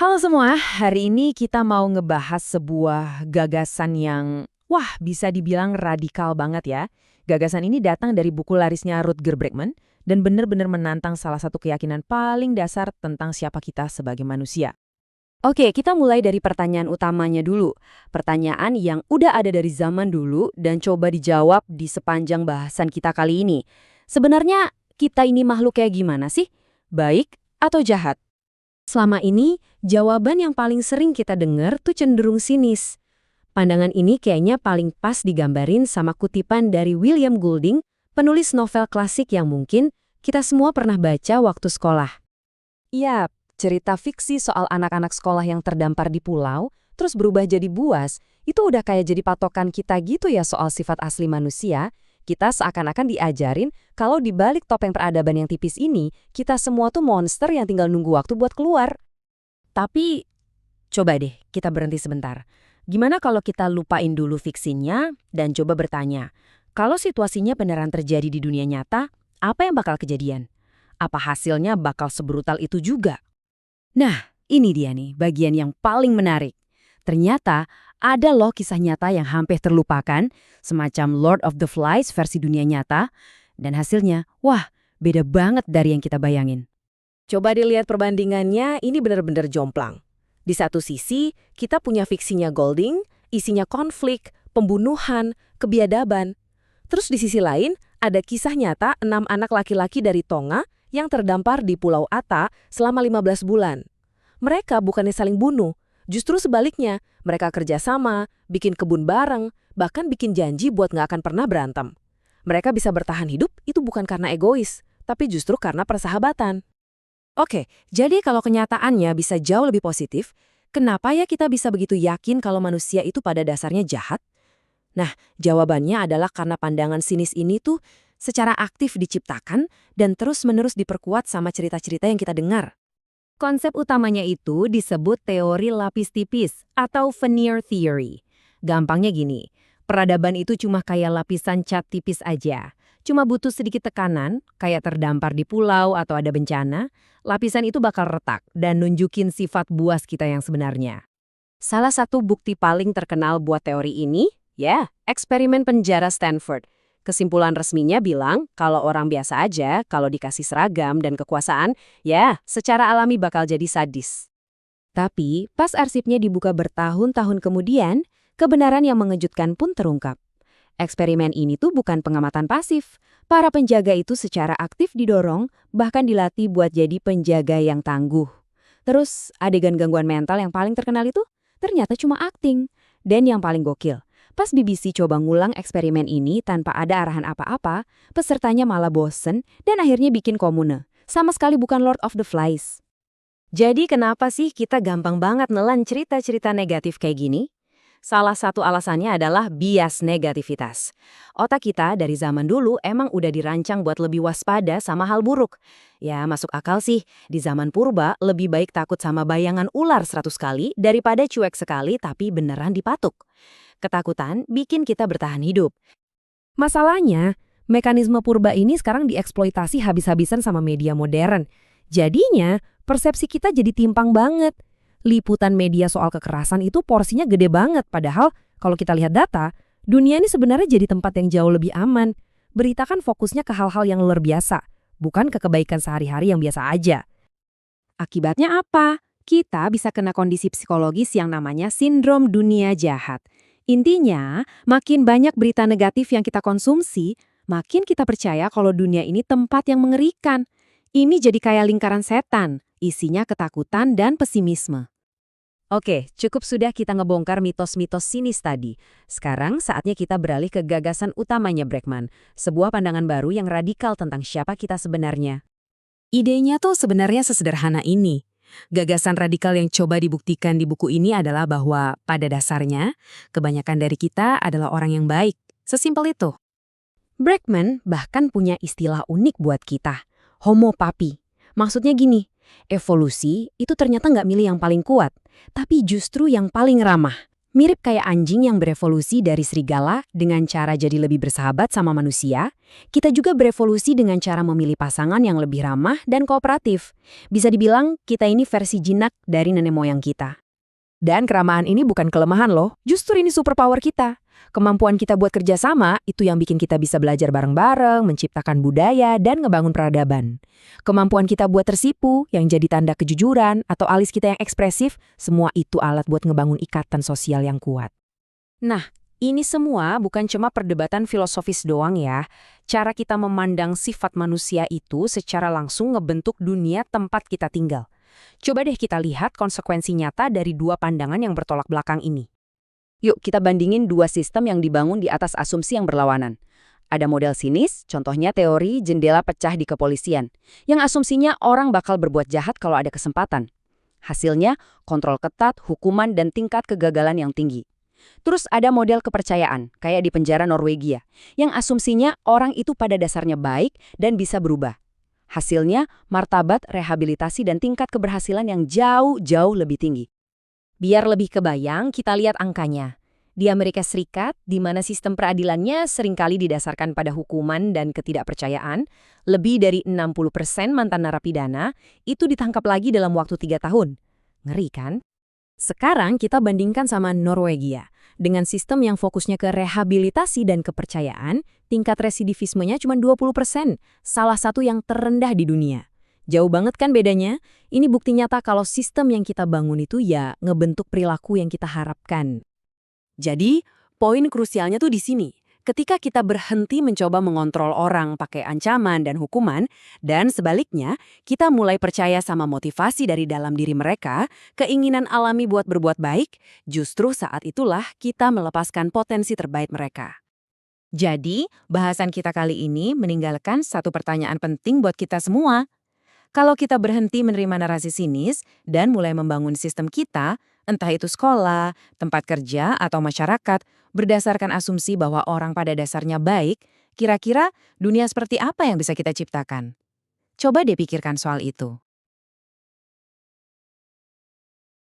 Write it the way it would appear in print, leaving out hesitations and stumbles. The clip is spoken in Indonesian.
Halo semua, hari ini kita mau ngebahas sebuah gagasan yang, bisa dibilang radikal banget ya. Gagasan ini datang dari buku larisnya Rutger Bregman dan benar-benar menantang salah satu keyakinan paling dasar tentang siapa kita sebagai manusia. Oke, kita mulai dari pertanyaan utamanya dulu. Pertanyaan yang udah ada dari zaman dulu dan coba dijawab di sepanjang bahasan kita kali ini. Sebenarnya kita ini makhluk kayak gimana sih? Baik atau jahat? Selama ini, jawaban yang paling sering kita dengar tuh cenderung sinis. Pandangan ini kayaknya paling pas digambarin sama kutipan dari William Golding, penulis novel klasik yang mungkin kita semua pernah baca waktu sekolah. Iya, cerita fiksi soal anak-anak sekolah yang terdampar di pulau, terus berubah jadi buas, itu udah kayak jadi patokan kita gitu ya soal sifat asli manusia. Kita seakan-akan diajarin kalau di balik topeng peradaban yang tipis ini, kita semua tuh monster yang tinggal nunggu waktu buat keluar. Tapi, coba deh kita berhenti sebentar. Gimana kalau kita lupain dulu fiksinya dan coba bertanya, kalau situasinya beneran terjadi di dunia nyata, apa yang bakal kejadian? Apa hasilnya bakal sebrutal itu juga? Nah, ini dia nih bagian yang paling menarik. Ternyata ada loh kisah nyata yang hampir terlupakan, semacam Lord of the Flies versi dunia nyata, dan hasilnya, beda banget dari yang kita bayangin. Coba dilihat perbandingannya, ini benar-benar jomplang. Di satu sisi, kita punya fiksinya Golding, isinya konflik, pembunuhan, kebiadaban. Terus di sisi lain, ada kisah nyata 6 anak laki-laki dari Tonga yang terdampar di Pulau Ata selama 15 bulan. Mereka bukannya saling bunuh, justru sebaliknya, mereka kerjasama, bikin kebun bareng, bahkan bikin janji buat nggak akan pernah berantem. Mereka bisa bertahan hidup itu bukan karena egois, tapi justru karena persahabatan. Oke, jadi kalau kenyataannya bisa jauh lebih positif, kenapa ya kita bisa begitu yakin kalau manusia itu pada dasarnya jahat? Nah, jawabannya adalah karena pandangan sinis ini tuh secara aktif diciptakan dan terus-menerus diperkuat sama cerita-cerita yang kita dengar. Konsep utamanya itu disebut teori lapis tipis atau veneer theory. Gampangnya gini, peradaban itu cuma kayak lapisan cat tipis aja. Cuma butuh sedikit tekanan, kayak terdampar di pulau atau ada bencana, lapisan itu bakal retak dan nunjukin sifat buas kita yang sebenarnya. Salah satu bukti paling terkenal buat teori ini, eksperimen penjara Stanford. Kesimpulan resminya bilang kalau orang biasa aja, kalau dikasih seragam dan kekuasaan, secara alami bakal jadi sadis. Tapi pas arsipnya dibuka bertahun-tahun kemudian, kebenaran yang mengejutkan pun terungkap. Eksperimen ini tuh bukan pengamatan pasif. Para penjaga itu secara aktif didorong, bahkan dilatih buat jadi penjaga yang tangguh. Terus adegan gangguan mental yang paling terkenal itu ternyata cuma akting. Dan yang paling gokil, pas BBC coba ngulang eksperimen ini tanpa ada arahan apa-apa, pesertanya malah bosen dan akhirnya bikin komune. Sama sekali bukan Lord of the Flies. Jadi kenapa sih kita gampang banget nelan cerita-cerita negatif kayak gini? Salah satu alasannya adalah bias negativitas. Otak kita dari zaman dulu emang udah dirancang buat lebih waspada sama hal buruk. Ya, masuk akal sih, di zaman purba lebih baik takut sama bayangan ular 100 kali daripada cuek sekali tapi beneran dipatuk. Ketakutan bikin kita bertahan hidup. Masalahnya, mekanisme purba ini sekarang dieksploitasi habis-habisan sama media modern. Jadinya, persepsi kita jadi timpang banget. Liputan media soal kekerasan itu porsinya gede banget, padahal kalau kita lihat data, dunia ini sebenarnya jadi tempat yang jauh lebih aman. Berita kan fokusnya ke hal-hal yang luar biasa, bukan ke kebaikan sehari-hari yang biasa aja. Akibatnya apa? Kita bisa kena kondisi psikologis yang namanya sindrom dunia jahat. Intinya, makin banyak berita negatif yang kita konsumsi, makin kita percaya kalau dunia ini tempat yang mengerikan. Ini jadi kayak lingkaran setan, isinya ketakutan dan pesimisme. Oke, cukup sudah kita ngebongkar mitos-mitos sinis tadi. Sekarang saatnya kita beralih ke gagasan utamanya Bregman, sebuah pandangan baru yang radikal tentang siapa kita sebenarnya. Idenya tuh sebenarnya sesederhana ini. Gagasan radikal yang coba dibuktikan di buku ini adalah bahwa pada dasarnya, kebanyakan dari kita adalah orang yang baik. Sesimpel itu. Bregman bahkan punya istilah unik buat kita, Homo papi. Maksudnya gini, evolusi itu ternyata nggak milih yang paling kuat, tapi justru yang paling ramah. Mirip kayak anjing yang berevolusi dari serigala dengan cara jadi lebih bersahabat sama manusia, kita juga berevolusi dengan cara memilih pasangan yang lebih ramah dan kooperatif. Bisa dibilang kita ini versi jinak dari nenek moyang kita. Dan keramahan ini bukan kelemahan loh, justru ini superpower kita. Kemampuan kita buat kerjasama itu yang bikin kita bisa belajar bareng-bareng, menciptakan budaya, dan ngebangun peradaban. Kemampuan kita buat tersipu, yang jadi tanda kejujuran, atau alis kita yang ekspresif, semua itu alat buat ngebangun ikatan sosial yang kuat. Nah, ini semua bukan cuma perdebatan filosofis doang ya. Cara kita memandang sifat manusia itu secara langsung ngebentuk dunia tempat kita tinggal. Coba deh kita lihat konsekuensi nyata dari dua pandangan yang bertolak belakang ini. Yuk kita bandingin dua sistem yang dibangun di atas asumsi yang berlawanan. Ada model sinis, contohnya teori jendela pecah di kepolisian, yang asumsinya orang bakal berbuat jahat kalau ada kesempatan. Hasilnya, kontrol ketat, hukuman, dan tingkat kegagalan yang tinggi. Terus ada model kepercayaan, kayak di penjara Norwegia, yang asumsinya orang itu pada dasarnya baik dan bisa berubah. Hasilnya, martabat, rehabilitasi, dan tingkat keberhasilan yang jauh-jauh lebih tinggi. Biar lebih kebayang, kita lihat angkanya. Di Amerika Serikat, di mana sistem peradilannya seringkali didasarkan pada hukuman dan ketidakpercayaan, lebih dari 60% mantan narapidana itu ditangkap lagi dalam waktu 3 tahun. Ngeri kan? Sekarang kita bandingkan sama Norwegia. Dengan sistem yang fokusnya ke rehabilitasi dan kepercayaan, tingkat residivismenya cuma 20%, salah satu yang terendah di dunia. Jauh banget kan bedanya? Ini bukti nyata kalau sistem yang kita bangun itu ya ngebentuk perilaku yang kita harapkan. Jadi, poin krusialnya tuh di sini. Ketika kita berhenti mencoba mengontrol orang pakai ancaman dan hukuman, dan sebaliknya, kita mulai percaya sama motivasi dari dalam diri mereka, keinginan alami buat berbuat baik, justru saat itulah kita melepaskan potensi terbaik mereka. Jadi, bahasan kita kali ini meninggalkan satu pertanyaan penting buat kita semua. Kalau kita berhenti menerima narasi sinis dan mulai membangun sistem kita, entah itu sekolah, tempat kerja, atau masyarakat, berdasarkan asumsi bahwa orang pada dasarnya baik, kira-kira dunia seperti apa yang bisa kita ciptakan? Coba deh pikirkan soal itu.